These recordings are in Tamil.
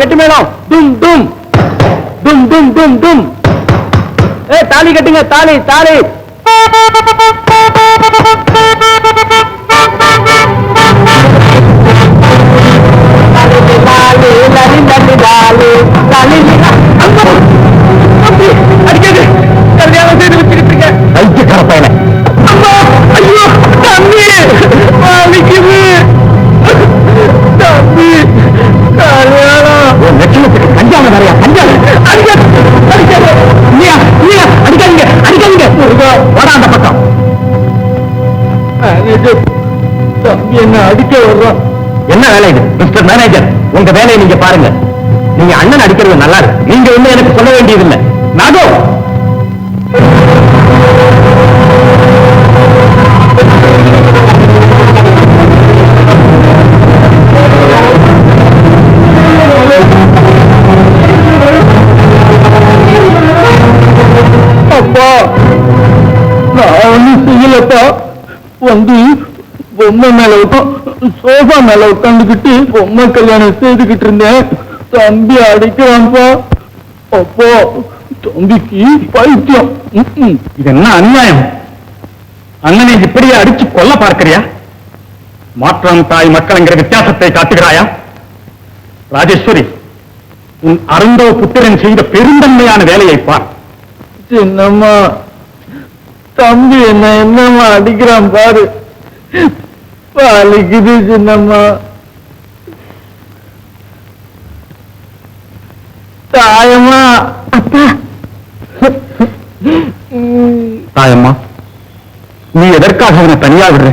கெட்டு மேளம் டும் டும் டும் டும் டும் டும். தாலி கட்டுங்க, தாலி தாலி. அடிக்கிறது கல்யாணம் செய்து வச்சுக்கிட்டு இருக்கேன். ஐக்கிய பையன ஐயோ தம்பி வலிக்குது. தம்பி கல்யாணம் லட்சணத்துக்கு கஞ்சாம நிறையா கஞ்சாம அடிக்காதீங்க அடிக்காதீங்க. வடா அந்த பக்கம். தம்பி என்ன அடிக்க வர்றோம். என்ன வேலை இது மிஸ்டர் மேனேஜர்? உங்க வேலையை நீங்க பாருங்க. நீங்க அண்ணன் அடிக்கிறது நல்லா இருக்கு. நீங்க ஒண்ணு எனக்கு சொல்ல வேண்டியதில்லை. நாகோ அப்பா நான் ஒன்னும் செய்யலப்பா. வந்து பொம்மை மேல சோஃபா மேல உட்காந்துக்கிட்டு பொம்மை கல்யாணம் செய்துகிட்டு இருந்தேன். தம்பி அடிக்கிறான்ப்பா. அப்போ தம்பிக்கு பைத்தியம். இது என்ன அநியாயம்? அண்ணனை இப்படியே அடிச்சு கொல்ல பார்க்கிறியா? மாற்றம் தாய் மக்கள்ங்கிற வித்தியாசத்தை காட்டுகிறாயா? ராஜேஸ்வரி, உன் அருந்தவ புத்திரன் செய்த பெருந்தன்மையான வேலையை பார். சின்னம்மா, தம்பி என்னம்மா அடிக்கிறான் பாரு. பாலிக்குது சின்னம்மா. தாயம்மா. அப்பா தாயம்மா, நீ எதற்காக அவனை தனியா விடுற?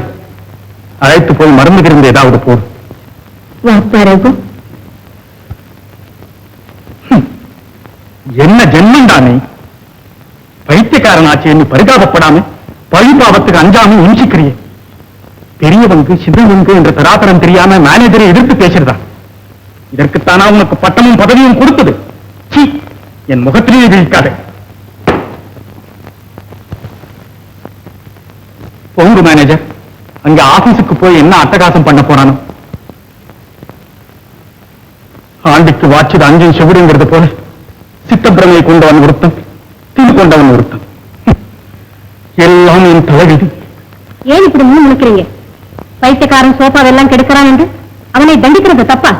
அழைத்து போய் மருந்து இருந்து ஏதாவது போடு. என்ன ஜென்மண்டா நீ? பைத்தியக்காரனாச்சு என்று பரிதாபப்படாம பழிபாவத்துக்கு அஞ்சாம இன்சிக்கிறிய. பெரியவங்கு சின்னவங்கு என்ற தராதரம் தெரியாம மேனேஜரை எதிர்த்து பேசுறதா? இதற்குத்தானா உனக்கு பட்டமும் பதவியும் கொடுத்தது? என் முகத்திலேயே வீழ்க்காது. போங்க மேனேஜர், அங்க ஆபீஸுக்கு போய் என்ன அட்டகாசம் பண்ண போறானோ. ஆண்டிக்கு வாட்சது அஞ்சும் செவிடுங்கிறது போல சித்தப்பிரமையை கொண்டவன் ஒருத்தன், தீ கொண்டவன் ஒருத்தன். எல்லா தலைவிதி. ஏன் இப்படி முழிக்கிறீங்க? பைத்தியக்காரன் சோபாவெல்லாம் கெடுக்கிறான் என்று அவனை தண்டிக்கிறது தப்பா?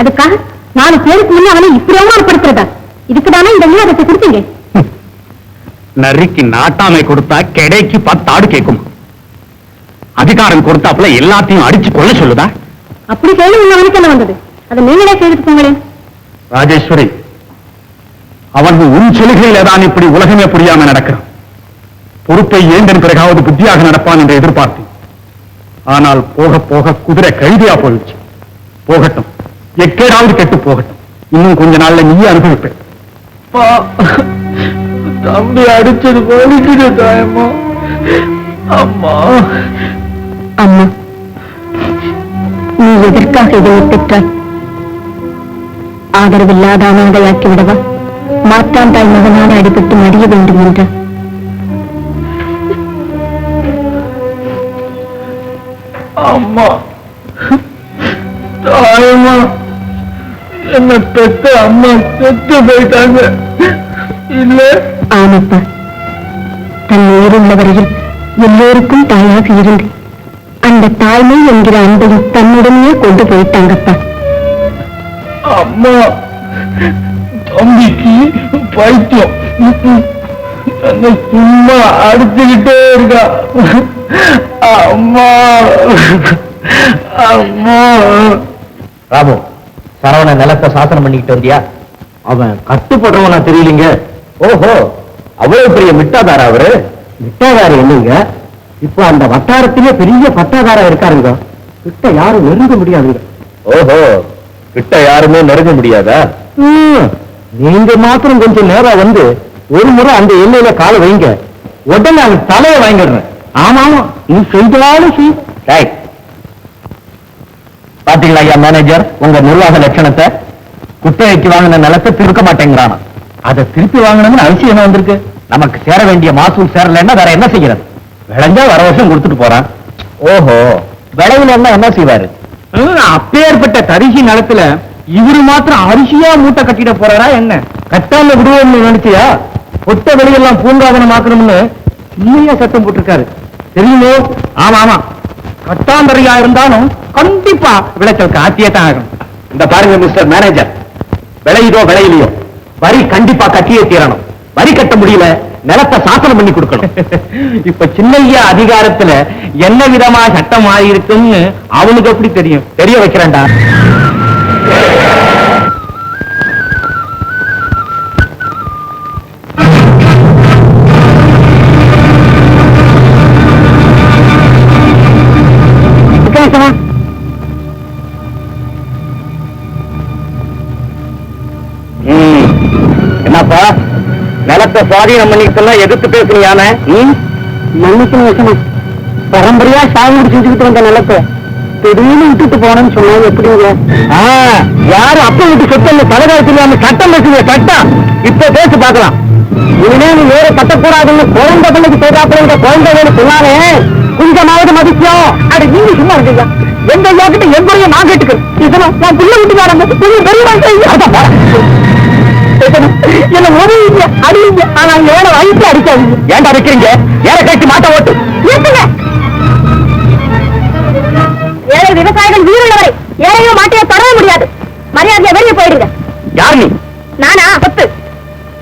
அதுக்காக 4 பேருக்கு முன்னே அவனை இப்படி அவமானப்படுத்துறதா? இதுக்குதானே இந்த விவாதத்தை கொடுத்தீங்க? நரிக்கு நாட்டாமை கொடுத்தா கிடைக்கு 10 ஆடு கேட்கும். அதிகாரம் கொடுத்தாப்புல எல்லாத்தையும் அடிச்சு கொள்ள சொல்லுதா? அப்படி கேள்வி அவனுக்கு என்ன வந்தது? அதை நீங்களே செய்துட்டு போங்களேன். ராஜேஸ்வரி, அவன் உன் சொல்கையில தான் இப்படி உலகமே புரியாம நடக்கிறான். பொறுப்பை ஏந்தன் பிறகாவது புத்தியாக நடப்பான் என்று எதிர்பார்த்தேன். ஆனால் போக போக குதிரை கழுதியா போயிடுச்சு. போகட்டும், எக்கேடாவது கெட்டு போகட்டும். இன்னும் கொஞ்ச நாள்ல நீயே அனுபவிப்பேன். தம்பி அடிச்சது போலிக்குது தாயம்மா. அம்மா அம்மா, நீ எதற்காக இதை ஒப்பிட்டாய்? ஆதரவில்லாத அனாதையாக்கி விடவா? மாற்றான் தாய் மகனான அடிபட்டு மடிய வேண்டும் என்ற அம்மா, தாயம்மா, என்ன பெத்த அம்மா செத்து போயிட்டாங்க. இல்ல ஆமப்பா, தன் உயிருள்ள வரையில் எல்லோருக்கும் தாயாக இருந்து அந்த தாய்மை என்கிற அன்பையும் தன்னுடனே கொண்டு போயிட்டாங்கப்பா. அம்மா, தம்பிக்கு பைத்தியம். என்ன சும்மா அடிச்சுக்கிட்டே இருக்கா. அம்மா அம்மா. ராமு, சரவண நிலத்தை சாசனம் பண்ணிக்கிட்டு வந்தியா? அவன் கட்டுப்படுறவனா தெரியலீங்க. ஓஹோ, அவ்வளவு பெரிய மிட்டாதாரா அவரு? மிட்டாதாரி என்னங்க? இப்ப அந்த வட்டாரத்திலே பெரிய பட்டாதாரா இருக்காருங்க. கிட்ட யாரும் நெருங்க முடியாதுங்க. ஓஹோ, கிட்ட யாருமே நெருங்க முடியாதா? நீங்க மாத்திரம் கொஞ்சம் நேரம் வந்து ஒரு முறை அந்த எல்லையில காலை வைங்க, உடனே அவன் தலையை வாங்கிடுறேன். ஆமா, நீ செய்தாலும் செய். பாத்தீங்களா ஐயா மேனேஜர், உங்க நிர்வாக லட்சணத்தை? குத்தகைக்கு வாங்கின நிலத்தை திருக்க மாட்டேங்கிறானா. அதை திருப்பி வாங்கணும்னு அவசியம் என்ன வந்திருக்கு? நமக்கு சேர வேண்டிய மாசூல் சேரலன்னா வேற என்ன செய்யறது? விளைஞ்சா வர வருஷம் கொடுத்துட்டு போறான். ஓஹோ, விளைவுல என்ன செய்வாரு? அப்பேற்பட்ட தரிசி நிலத்துல இவரு மாத்திரம் அரிசியா மூட்டை கட்டிட போறாரா என்ன? கட்டாம விடுவோம்னு நினைச்சியா? ஒட்ட வெளியெல்லாம் பூங்காவனமாக்கணும்னு இன்னையா சத்தம் போட்டிருக்காரு தெரியுமோ? ஆமா ஆமா, கட்டாந்தரையா இருந்தாலும் கண்டிப்பா விளைச்சல் காத்தியே தான் ஆகும். இந்த பாருங்க மிஸ்டர் மேனேஜர், விளையுதோ விளையிலையோ வரி கண்டிப்பா கட்டியே தீரணும். வரி கட்ட முடியல, நிலத்தை சாசனம் பண்ணி கொடுக்கணும். இப்ப சின்னையா அதிகாரத்துல என்ன விதமா சட்டம் மாறி இருக்குன்னு அவனுக்கு எப்படி தெரியும்? தெரிய வைக்கிறேன்டா. என்னப்பா, நிலத்தை சுவாதீனம் பண்ணிக்கலாம் எதிர்த்து பேசுறியானே? மன்னிக்கணும் விஷயம், பரம்பரையா சாகுபடி செஞ்சுக்கிட்டு வந்த நிலத்தை திடீர்னு விட்டுட்டு போனேன்னு சொன்னாங்க. எப்படிங்க? யாரு அப்ப விட்டு சொத்தல்ல தலைவர் தெரியாம சட்டம் பேசுங்க. சட்டம் இப்ப பேசி பார்க்கலாம். இனிமே நீ வேற கட்டக்கூடாதுன்னு குழந்தை பிள்ளைக்கு செய்தாப்புல குழந்தை வேலை சொன்னாலே கொஞ்சமாவது மதிக்கும். அது நீங்க சும்மா இருக்கீங்க. எந்த ஐயா கிட்ட எங்களையும் நான் கேட்டுக்கிறேன். இதெல்லாம் நான் பிள்ளை விட்டுக்காரங்க என்ன உதவிங்க அடிங்க, ஆனா ஏழை வயிற்று அடிக்காதீங்க. ஏன்டா வைக்கிறீங்க? ஏற கட்டி மாட்ட ஓட்டு. ஏழை விவசாயிகள் உயிருள்ளவரை ஏழையோ மாட்டையோ தொடர முடியாது. மரியாதையா வெளியே போயிடுங்க. யார் நீ? நானா? பத்து.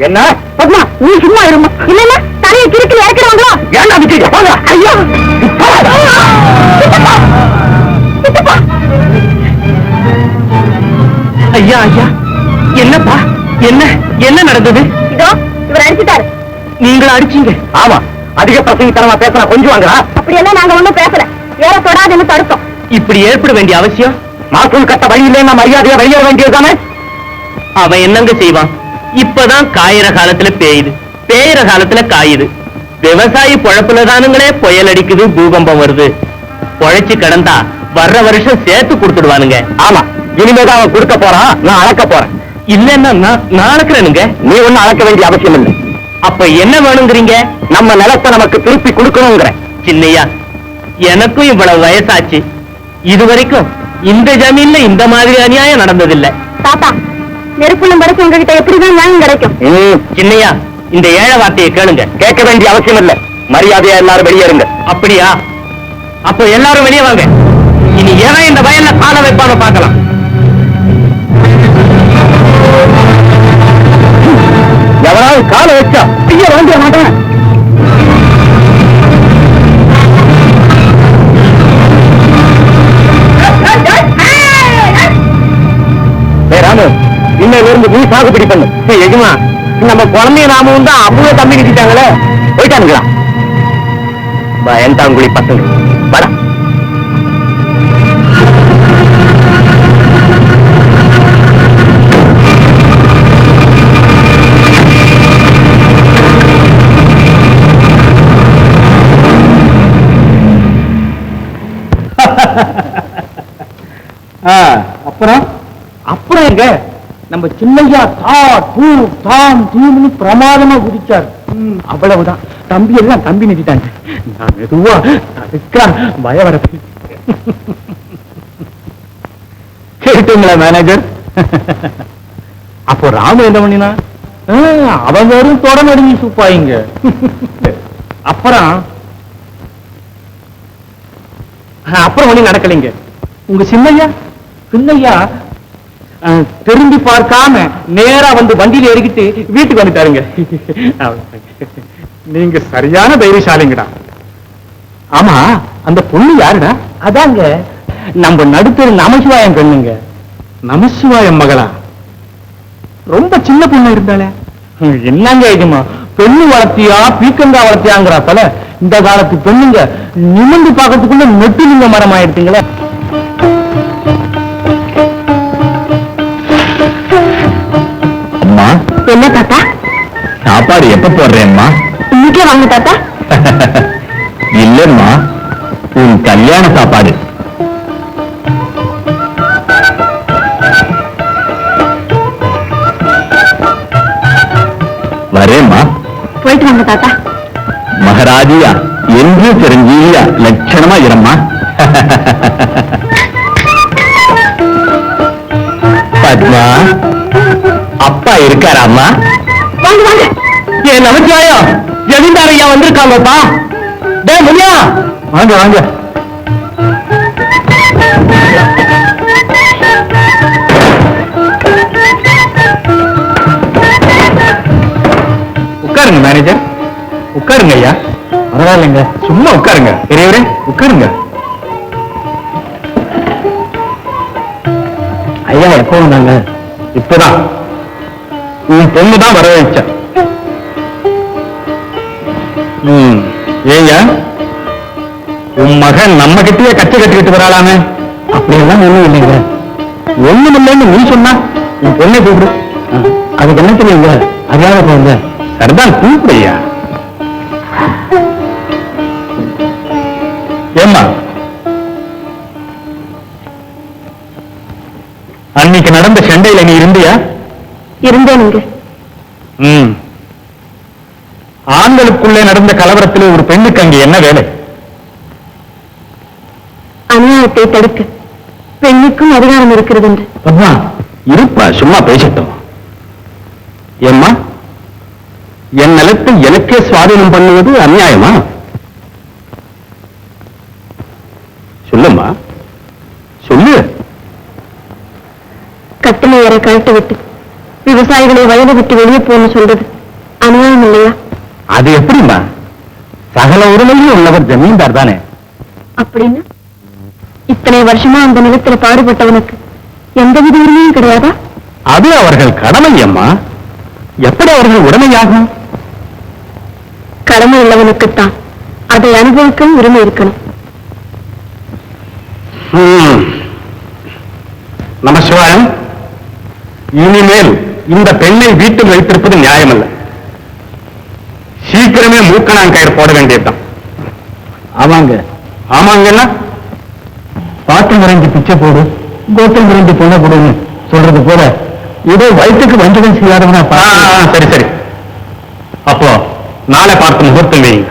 என்ன? பத்மா, நீ சும்மா இருமா. இல்லன்னா தலையை கிறுக்கில் இறக்கிறவங்களோ? ஏன்டா விக்கிறீங்க? போங்க. ஐயோ, ஐயா ஐயா, என்னப்பா, என்ன என்ன நடந்தது? இதோ இவர் அடிச்சுட்டாரு. நீங்களா அடிச்சீங்க? ஆமா, அதிக பிரசங்கித்தனமா பேசுறா. கொஞ்சம் வாங்கடா. அப்படியெல்லாம் நாங்க ஒண்ணும் பேசல. ஏற தொடாதுன்னு தடுத்தோம். இப்படி ஏற்பட வேண்டிய அவசியம்? மாசூல் கட்ட வழி இல்லைன்னா மரியாதையா வெளியேற வேண்டியதுதானே? அவன் என்னங்க செய்வான்? இப்பதான் காயிற காலத்துல பேயுது, பேயிற காலத்துல காயுது. விவசாயி பொழப்புல தானுங்களே புயல் அடிக்குது, பூகம்பம் வருது. பொழைச்சு கிடந்தா வர்ற வருஷம் சேர்த்து கொடுத்துடுவானுங்க. ஆமா, இனிமேதான் அவன் கொடுக்க போறான். நான் அளக்க போறேன். இல்லன்னா நான் அளக்குறேனுங்க. நீ ஒண்ணும் அளக்க வேண்டிய அவசியம் இல்லை. அப்ப என்ன வேணுங்கிறீங்க? நம்ம நிலத்தை நமக்கு திருப்பி கொடுக்கணுங்கிற. சின்னையா, எனக்கும் இவ்வளவு வயசாச்சு, இதுவரைக்கும் இந்த ஜமீன்ல இந்த மாதிரி அநியாயம் நடந்ததில்லை. தாத்தா, நெருப்புள்ளும் படைச்சு உங்ககிட்ட எப்படிதான் நியாயம் கிடைக்கும்? சின்னையா, இந்த ஏழை வார்த்தையை கேளுங்க. கேட்க வேண்டிய அவசியம் இல்லை. மரியாதையா எல்லாரும் வெளியேறுங்க. அப்படியா? அப்போ எல்லாரும் வெளியே வாங்க. இனி ஏன் இந்த வயல்ல கால வைப்பாங்க பார்க்கலாம். எவராவது கால வச்சா ஐயா வாங்க மாட்டேன். ராமு, இன்னிலிருந்து நீ சாகுபடி பண்ணு. எஜமா, நம்ம குழந்தைய நாமும் தான் அவ்வளவு தம்பி நிறுத்திட்டாங்களே, போயிட்டானுங்களா? பயந்தாங்குழி பசங்க வர. அப்புறம் அப்புறம் எங்க நம்ம சின்னையா தாம் தூம்னு பிரமாதமா குதிச்சார். அவ்வளவுதான். தம்பி எல்லாம் தம்பி நிறுத்திட்டாங்க. நான் மெதுவா அதுக்கா பய வர கேட்டுங்களா மேனேஜர்? அப்போ ராமு என்ன பண்ணினா? அவன் வெறும் தொட நடுங்கி சூப்பாயிங்க. அப்புறம் ஒண்ணு நடக்கலைங்க. உங்க சின்னையா திரும்பி பார்க்காம நேரா வந்து வண்டியில ஏறிக்கிட்டு வீட்டுக்கு வந்துட்டாருங்க. நீங்க சரியான தைரியசாலிங்கடா. ஆமா, அந்த பொண்ணு யாருடா? அதாங்க நம்ம நடுத்தர் நமசிவாயம் பெண்ணுங்க. நமசிவாயம் மகளா? ரொம்ப சின்ன பொண்ணு இருந்தாலே. என்னங்க இதுமா, பெண்ணு வளர்த்தியா பீக்கங்கா வளர்த்தியாங்கிற பல இந்த காலத்து பெண்ணுங்க நிமிந்து பார்க்கறதுக்குள்ள நெட்டுலிங்க மரம் ஆயிடுச்சுங்களே. என்ன தாத்தா? சாப்பாடு எப்ப போடுறேம்மா? இன்னைக்கே வாங்க தாத்தா. இல்லம்மா, உன் கல்யாண சாப்பாடு. வரேம்மா. போயிட்டு வாங்க தாத்தா. மகாராஜியா என்று சிரஞ்சீவியா லட்சணமா இரம்மா. பத்மா, அப்பா இருக்காராம்மா? வாங்க வாங்க. ஏன் நமச்சிவாயம், ஜமீன்தார் ஐயா வந்திருக்காங்கப்பா. டே முனியா, வாங்க வாங்க. உட்காருங்க மேனேஜர், உட்காருங்க ஐயா. பரவாயில்லைங்க, சும்மா உட்காருங்க. பெரியவரே உட்காருங்க. ஐயா எப்போ வந்தாங்க? இப்பதான். உன் பொண்ணுதான் வர வச்ச. ஏங்க, உன் மகன் நம்ம கிட்டயே கச்சை கட்டிக்கிட்டு வராளாமே? அப்படியெல்லாம் ஒண்ணும் இல்லைங்க. ஒண்ணும் இல்லைன்னு நீ சொன்னா உன் பொண்ணை கூப்பிடு. அதுக்கு என்ன தெரியுங்க? அறியாத போங்க. சரிதான், கூப்பிடையா. ஏம்மா, அன்னைக்கு நடந்த சண்டையில நீ இருந்தியா? இருந்தேனுங்க. ஆண்களுக்குள்ளே நடந்த கலவரத்தில் ஒரு பெண்ணுக்கு அங்கே என்ன வேலை? அநியாயத்தை தடுக்க பெண்ணுக்கும் அதிகாரம் இருக்கிறது என்று. பத்மா, இருப்பா, சும்மா பேசட்டும். ஏம்மா, என் நிலத்தை எனக்கே சுவாதீனம் பண்ணுவது அநியாயமா? சொல்லுமா, சொல்லு. கட்டளை ஏற கழட்டு விட்டு விவசாயிகளை வயது விட்டு வெளியே போன்னு சொல்றது அநியாயம் இல்லையா? அது எப்படிமா? சகல உரிமையும் உள்ளவர் ஜமீன்தார் தானே. அப்படின்னு இத்தனை வருஷமா அந்த நிலத்துல பாடுபட்டவனுக்கு எந்தவித உரிமையும் கிடையாதா? அது அவர்கள் கடமை அம்மா. எப்படி அவர்கள் உடமையாகும்? கடமை உள்ளவனுக்குத்தான் அதை அனுபவிக்கவும் உரிமை இருக்கணும். நமசிவாயம், இனிமேல் இந்த பெண்ணை வீட்டில் வைத்திருப்பது நியாயமல்ல. சீக்கிரமே மூக்கணாங்கயிறு போட வேண்டியதுதான். ஆமாங்க. ஆமாங்கன்னா பாட்டு முறைஞ்சு பிச்சை போடு, கோட்டம் முறைஞ்சு பொண்ணை போடுன்னு சொல்றது போல ஏதோ வயிற்றுக்கு வஞ்சகம் செய்யாதவனா? சரி சரி. அப்போ நாளை பார்த்து முகூர்த்தம் வைங்க.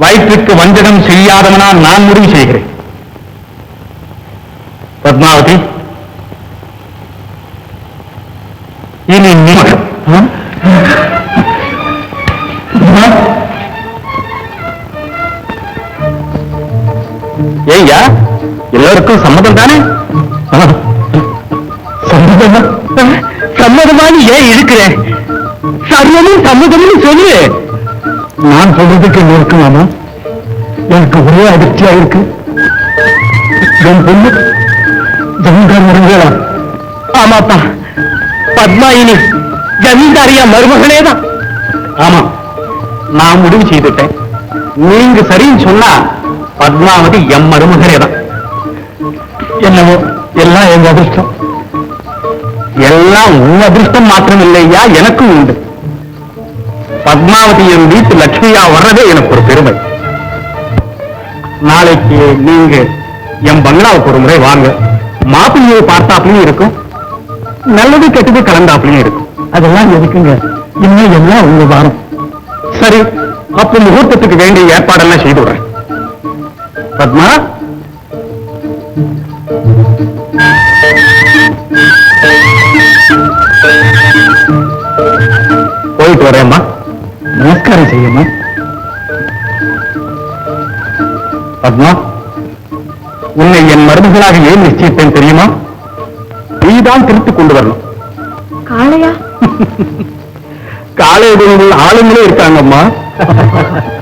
வயிற்றுக்கு வஞ்சகம் செய்யாதவனா நான் முடிவு செய்கிறேன். பத்மாவதி, இனி உங்களுக்கும் சம்மதம் தானே? சம்மதமா? சம்மதமானு ஏன் இருக்கிறேன்? சரியமும் சம்மதம்னு சொல்லு. நான் சொல்றதுக்கு என்ன இருக்கு மாமா? எனக்கு ஒரே அதிர்ச்சியா இருக்கு. என் பொண்ணு ஜமீன்தார் மருமகளா? ஆமாப்பா, பத்மாயினி ஜமீன்தாரியா மருமகளே தான். ஆமா, நான் முடிவு செய்துட்டேன். நீங்க சரின்னு சொன்னா பத்மாவதி எம் மருமகளே தான். என்னவோ எல்லாம் எங்க அதிர்ஷ்டம். எல்லாம் உன் அதிர்ஷ்டம் மாத்திரம் இல்லையா, எனக்கும் உண்டு. பத்மாவதி என் வீட்டு லட்சுமியா வர்றதே எனக்கு ஒரு பெருமை. நாளைக்கு நீங்க என் பங்களாவுக்கு ஒரு முறை வாங்க. மாப்பிள்ளையை பார்த்தாப்லயும் இருக்கும், நல்லது கெட்டது கலந்தாப்லயும் இருக்கும். அதெல்லாம் எதுக்குங்க, இன்னும் எல்லாம் உங்க வாரம். சரி, அப்ப முகூர்த்தத்துக்கு வேண்டிய ஏற்பாடெல்லாம் செய்து விடுறேன். பத்மா, போயிட்டு வரேம்மா. நமஸ்காரம் செய்யம்மா. பத்மா, உன்னை என் மருமகளாக ஏன் நிச்சயித்தேன் தெரியுமா? நீதான் திருத்திக் கொண்டு வரணும். காளையா? காளையுடைய ஆளுங்களே இருக்காங்கம்மா.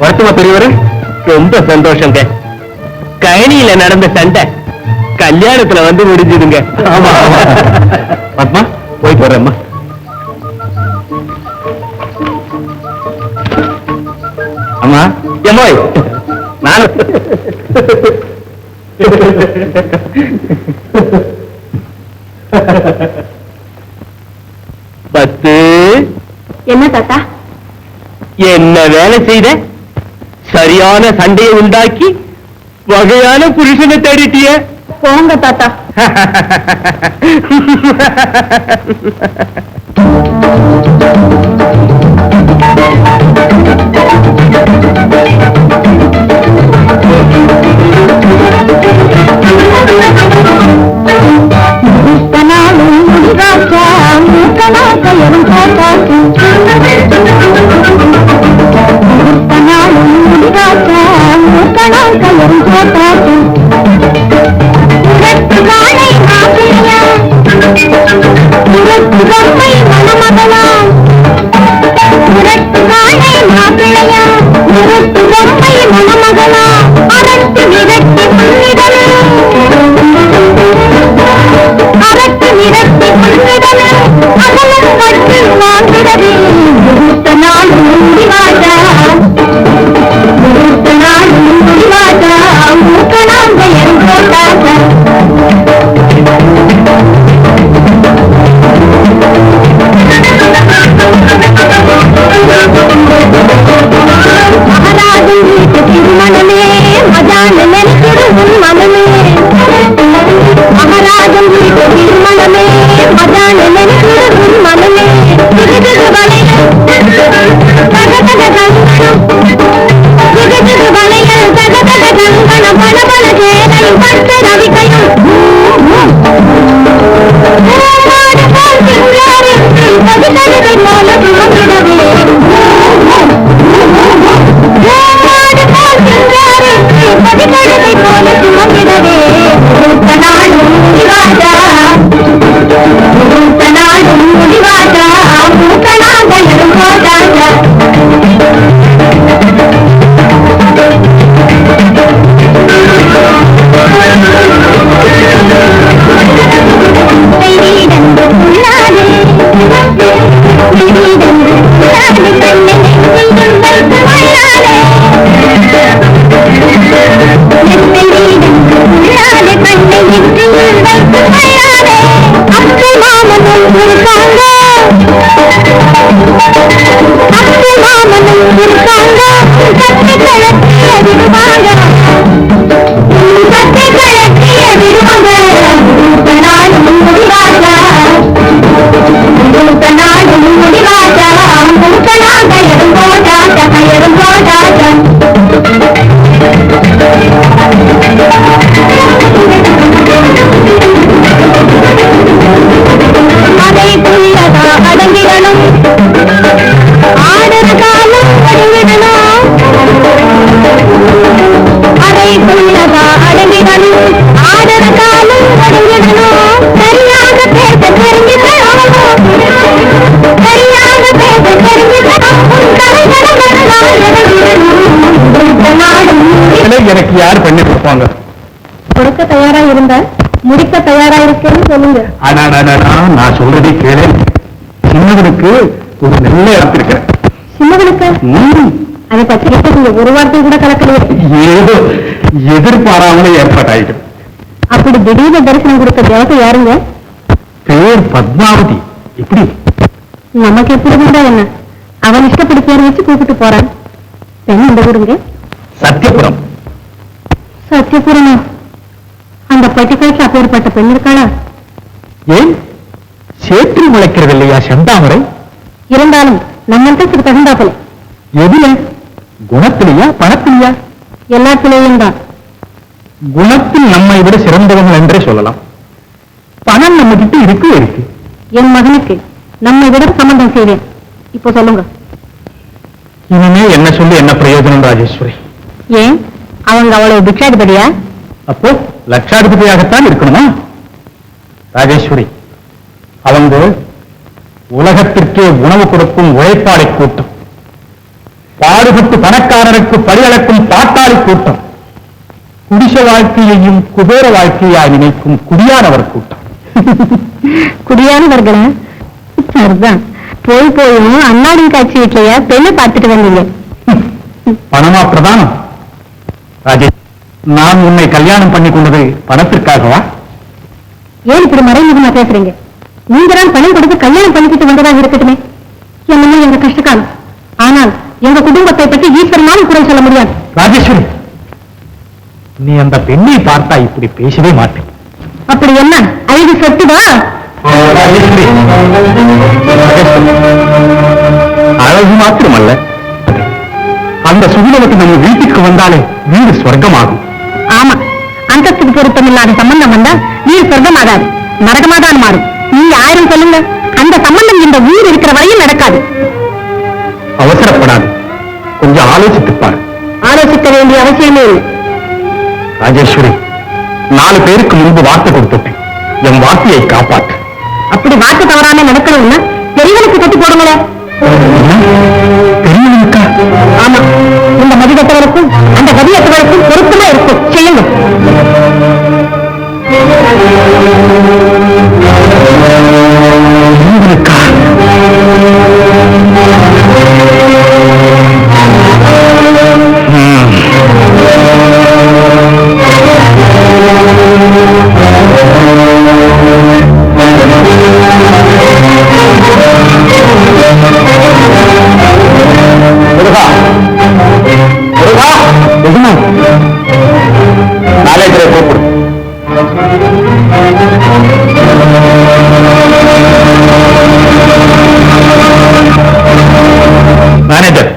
வருத்தமா பெரியவரே? ரொம்ப சந்தோஷங்க. கயனியில நடந்த சண்டை கல்யாணத்துல வந்து முடிஞ்சுதுங்க. ஆமா ஆமா. பத்மா, போயிட்டு வரேம்மா. அம்மா, எம்மாய் நான் பத்து. என்ன தாத்தா? என்ன வேலை செய்த? சரியான சண்டையை உண்டாக்கி வகையான புருஷனை தேடிட்டிய. போங்க தாத்தா. அடங்கிடணும், ஆடர எனக்கு யார் பண்ணி கொடுப்பாங்க? கொடுக்க தயாரா இருந்தா முடிக்க தயாரா இருக்கேன்னு சொல்லுங்க. நான் சொல்றதை கேளு. சின்னவனுக்கு ஒரு நல்ல இடத்து இருக்கிறேன். சின்னவனுக்கு அதை பத்தி கேட்டு ஒரு வார்த்தை கூட கலக்கலையே. ஏதோ எதிர்பாராமலே ஏற்பாட்டாயிட்டு. அப்படி திடீர்னு தரிசனம் கொடுத்த தேவதை யாருங்க? பேர் பத்மாவதி. எப்படி? நமக்கு எப்படி இருந்தா என்ன, அவன் இஷ்டப்படி பேர் வச்சு கூப்பிட்டு போறான். பெண் இந்த ஊருங்க? சத்தியபுரம். சத்தியபுரமா? அந்த பட்டிக்காட்டு அப்பேற்பட்ட பெண் இருக்காளா? ஏன் சேற்றி முளைக்கிறது இல்லையா செந்தாமரை? இருந்தாலும் நம்மள்கிட்ட தகுந்தாப்பல. எதுல? குணத்திலையா பணத்திலையா? எல்லாத்திலேயும் தான். குணத்தில் நம்மை விட சிறந்தவர்கள் என்றே சொல்லலாம். பணம் நம்ம கிட்ட இருக்கு. என் மகனுக்கு நம்மை விட சம்பந்தம் செய்வேன். இப்போ சொல்லுங்க. இனிமே என்ன சொல்லி என்ன பிரயோஜனம் ராஜேஸ்வரி? ஏன் அவங்க அவ்வளவு பிக்ஷாதிபதியா? அப்போ லட்சாதிபதியாகத்தான் இருக்கணுமா? ராஜேஸ்வரி, அவங்க உலகத்திற்கே உணவு கொடுக்கும் உழைப்பாளி கூட்டம், பாடுபட்டு பணக்காரருக்கு பழியளக்கும் பாட்டாளி கூட்டம், குடிச வாழ்க்கையையும் குபேர வாழ்க்கையாய் நினைக்கும் குடியானவர் கூட்டம். குடியானவர்களா? சரிதான். போயும் அண்ணாடின் காட்சி வீட்லயா பெண்ணை பார்த்துட்டு வந்தீங்க? பணமா பிரதானம்? ராஜேஷ், நான் உன்னை கல்யாணம் பண்ணி கொண்டது பணத்திற்காகவா? ஏன் இப்படி மறைமுகமா பேசுறீங்க? நீங்க தான் பணம் கொடுத்து கல்யாணம் பண்ணிக்கிட்டு வந்ததாக இருக்கட்டுமே. என்னமோ எங்க கஷ்டகாலம். ஆனால் எங்க குடும்பத்தை பற்றி ஈஸ்வரனாலும் குறை சொல்ல முடியாது. ராஜேஸ்வரி, நீ அந்த பெண்ணை பார்த்தா இப்படி பேசவே மாட்டேன். அப்படி என்ன அழகு சொத்துவா? ராஜேஸ்வரி, அழகு மாத்திரமல்ல, அந்த சுகுணவதி நம்ம வீட்டுக்கு வந்தாலே வீடு சொர்க்கமாகும். ஆமா, அந்தஸ்துக்கு பொருத்தம் இல்லாத சம்பந்தம் வந்தா வீடு சொர்க்கமாகாது, நரகமாதான் மாறும். நீங்க ஆயிரம் சொல்லுங்க, அந்த சம்பந்தம் இந்த ஊர் இருக்கிற வரையில் நடக்காது. அவசரப்படாது, கொஞ்சம் ஆலோசித்துப்பார். ஆலோசிக்க வேண்டிய அவசியமே இல்லை. ராஜேஸ்வரி, 4 பேருக்கு முன்பு வார்த்தை கொடுத்துட்டேன். என் வார்த்தையை காப்பாற்று. அப்படி வாக்கு தவறாம நடக்கணும்னா பெரியவனுக்கு கட்டி போடுங்களேன். பெரியவனுக்கா? ஆமா, இந்த மதிக்கத்தவருக்கும் அந்த கதியத்தவருக்கும் பொருத்தமா இருக்கும். செய்யுங்க. பெரியவனுக்கா? மேனேஜரை கூப்பிடு. மேனேஜர்,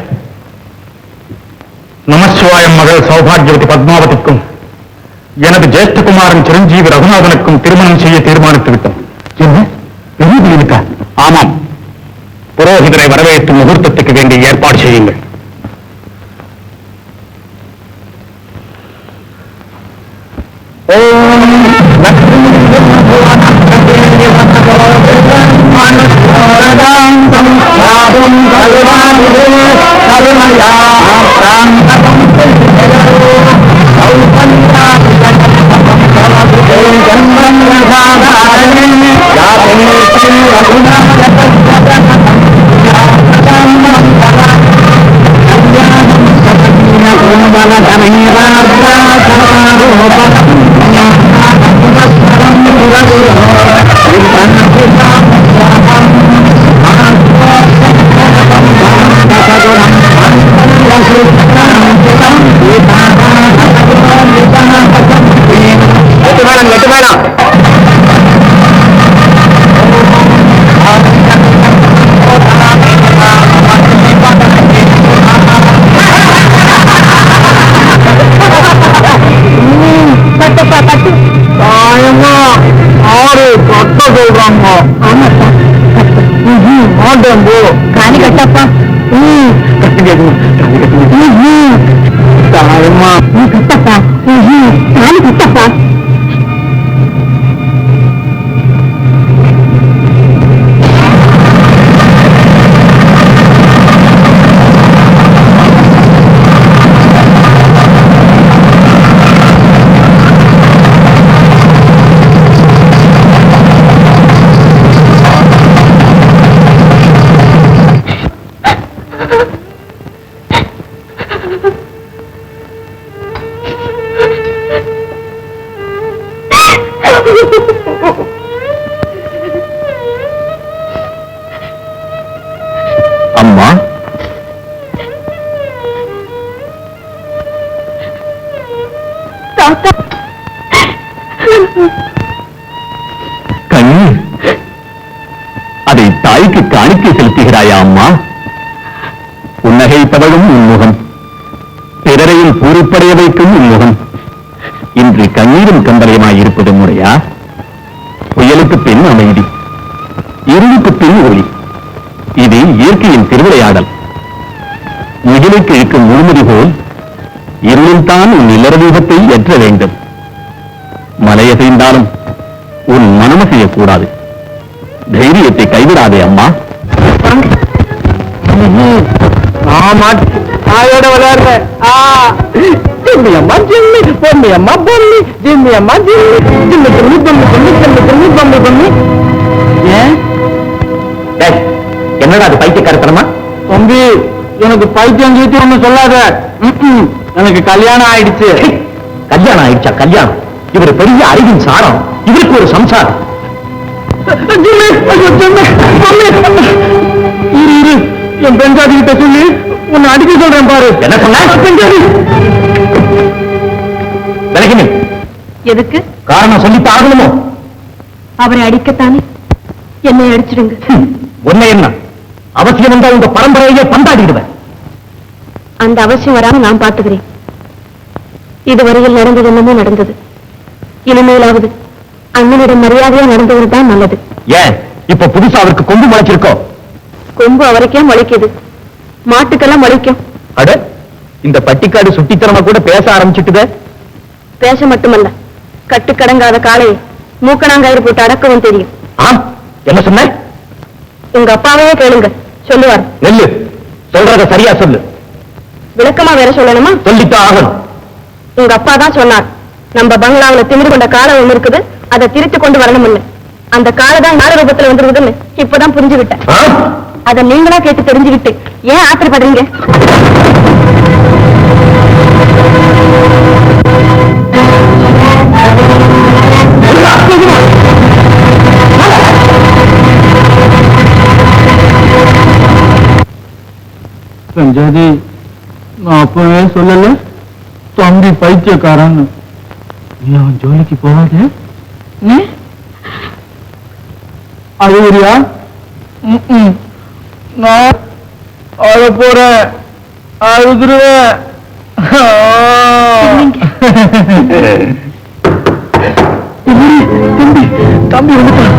நமசிவாயம் மகள் சௌபாகியவதி பத்மாவதிக்கும் எனது ஜேஷ்டகுமாரன் சிரஞ்சீவி ரகுநாதனுக்கும் திருமணம் செய்ய தீர்மானித்து விட்டோம். என்ன பெரிய? ஆமாம், புரோகிதரை வரவேற்று முகூர்த்தத்துக்கு வேண்டிய ஏற்பாடு செய்யுங்கள். பார்த்தா கண்ணீர் அதை தாய்க்கு காணிக்கை செலுத்துகிறாயா அம்மா? புன்னகை பதழும் உன்முகம், பிறரையும் பூரிப்படைய வைக்கும் உன்முகம் இன்று கண்ணீரும் கம்பளையமாயிருப்பது முறையா? புயலுக்கு பின் அமைதி, இருளுக்கு பின் ஒளி, இது இயற்கையின் திருவிளையாடல். முகிலுக்கு இழுக்கும் முழுமதி போல் இருளில்தான் உன் இல்லறதீபத்தை ஏற்ற வேண்டும். மலையசைந்தாலும் உன் மனமசையக்கூடாது. தைரியத்தை கைவிடாதே அம்மா. தாயோட விளையாடுறேன். ஜிம்மி அம்மா ஜிம்மி, பொம்மி அம்மா பொம்மி, ஜிம்மி அம்மா Jimmy, Jimmy Bommi Bommi Bommi, Jimmy Bommi Bommi Bommi. ஏன் என்னடா அது பைத்தியக்காரத்தனமா? தம்பி, எனக்கு பைத்தியம் கீத்தி ஒண்ணு சொல்லாத. எனக்கு கல்யாணம் ஆயிடுச்சு. கல்யாணம் ஆயிடுச்சா? கல்யாணம் இவர் பெரிய அறிவின் சாரம், இவருக்கு ஒரு சம்சாரம். இரு, என் பெஞ்சாதி கிட்ட சொல்லி உன்னை அடிக்க சொல்றேன் பாரு. என்ன சொன்ன? பெஞ்சாதி விலகினி எதுக்கு? காரணம் சொல்லிட்டு ஆகணுமோ? அவரை அடிக்கத்தானே. என்னை அடிச்சிடுங்க. உன்னை என்ன அவசியம் வந்தா உங்க பரம்பரையே பந்தாடிடுவேன். அந்த அவசியம் வராம நான் பார்த்துக்கிறேன். இதுவரையில் நடந்தது என்னமோ நடந்தது. இனிமேலாவது அண்ணனிடம் மரியாதையா நடந்ததுதான் நல்லது. ஏன் இப்ப புதுசா அவருக்கு கொம்பு முளைச்சிருக்கோ? கொம்பு அவருக்கே முளைக்குது, மாட்டுக்கெல்லாம் முளைக்கும். அட, இந்த பட்டிக்காடு சுட்டித்தனமா கூட பேச ஆரம்பிச்சுட்டுதே. பேச மட்டுமல்ல, கட்டுக்கடங்காத காளையை மூக்கணாங்கயிறு போட்டு அடக்கவும் தெரியும். என்ன சொன்ன? உங்க அப்பாவையே கேளுங்க, சொல்லுவார். நெல்லு, சொல்றத சரியா சொல்லு. விளக்கமா வேற சொல்லணுமா? சொல்லித்தான் ஆகணும். உங்க அப்பா தான் சொன்னார், நம்ம பங்களாவில திமிரு கொண்ட காலை ஒண்ணு இருக்குது, அதை திருத்தி கொண்டு வரணும்னு. அந்த காலை தான் யார ரூபத்துல வந்துருக்குதுன்னு இப்பதான் புரிஞ்சுக்கிட்டேன். அதை நீங்களா கேட்டு தெரிஞ்சுக்கிட்டு ஏன் ஆத்திரப்படுறீங்க? பெஞ்சாதி, நான் அப்பவே சொல்லல தம்பி பைத்தியக்காரன்னு. நீ அவன் ஜோலிக்கு போகாதே. அழுகுறியா? நான் அழ போறேன், அழுதுருவேன். தம்பி தம்பி வந்துட்டான்.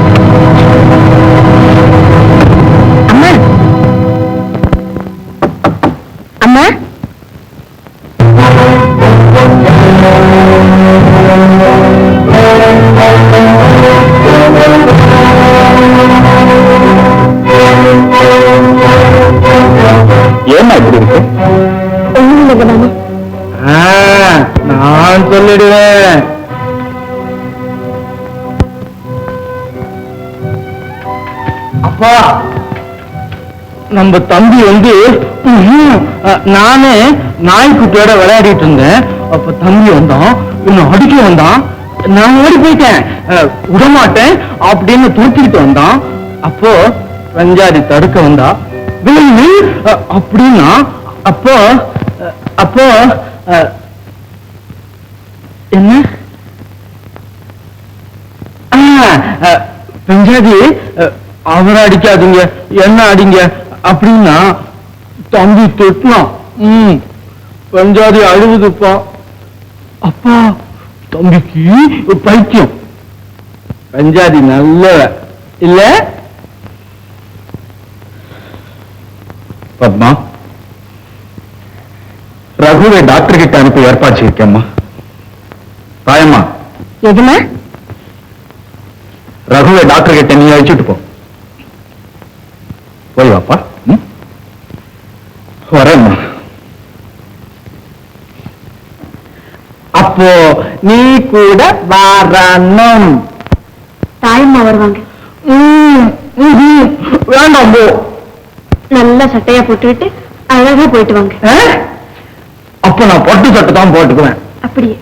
அம்மா, அம்மா, ஏமா இப்படி இருக்கு? ஒண்ணும் இல்லை மாமா. நான் சொல்லிடுவேன். அப்பா, நம்ம தம்பி வந்து நானே நாய்க்குட்டியோட விளையாடிட்டு இருந்தேன். அப்ப தம்பி வந்தான், இன்னும் அடிக்க வந்தான். நான் ஓடி போயிட்டேன், விடமாட்டேன் அப்படின்னு தூக்கிட்டு வந்தான். அப்போ பஞ்சாதி தடுக்க வந்தா. அப்படின்னா அப்போ அப்போ என்ன பஞ்சாதி, அவரை அடிக்காதீங்க, என்ன அடிங்க அப்படின்னா தம்பி தொட்டலாம். பஞ்சாதி அழுகுதுப்பா. அப்பா, தம்பிக்கு பைத்தியம். பஞ்சாதி நல்ல இல்ல. பத்மா, ரகுவை டாக்டர் கிட்ட அனுப்பி ஏற்பாடு செய்யிருக்கேம்மா. தாயம்மா, எதுமா? ரகுவை டாக்டர் கிட்ட நீ அழைச்சிட்டு போ. போய் வாப்பா. வரேம்மா. அப்போ நீ கூட வரணும். தாயம்மா வருவாங்க. வேண்டாம், போ. நல்ல சட்டையா போட்டுவிட்டு அழகா போயிட்டு வாங்க. அப்ப நான் பட்டு சட்டை தான் போட்டுக்குவேன். அப்படியே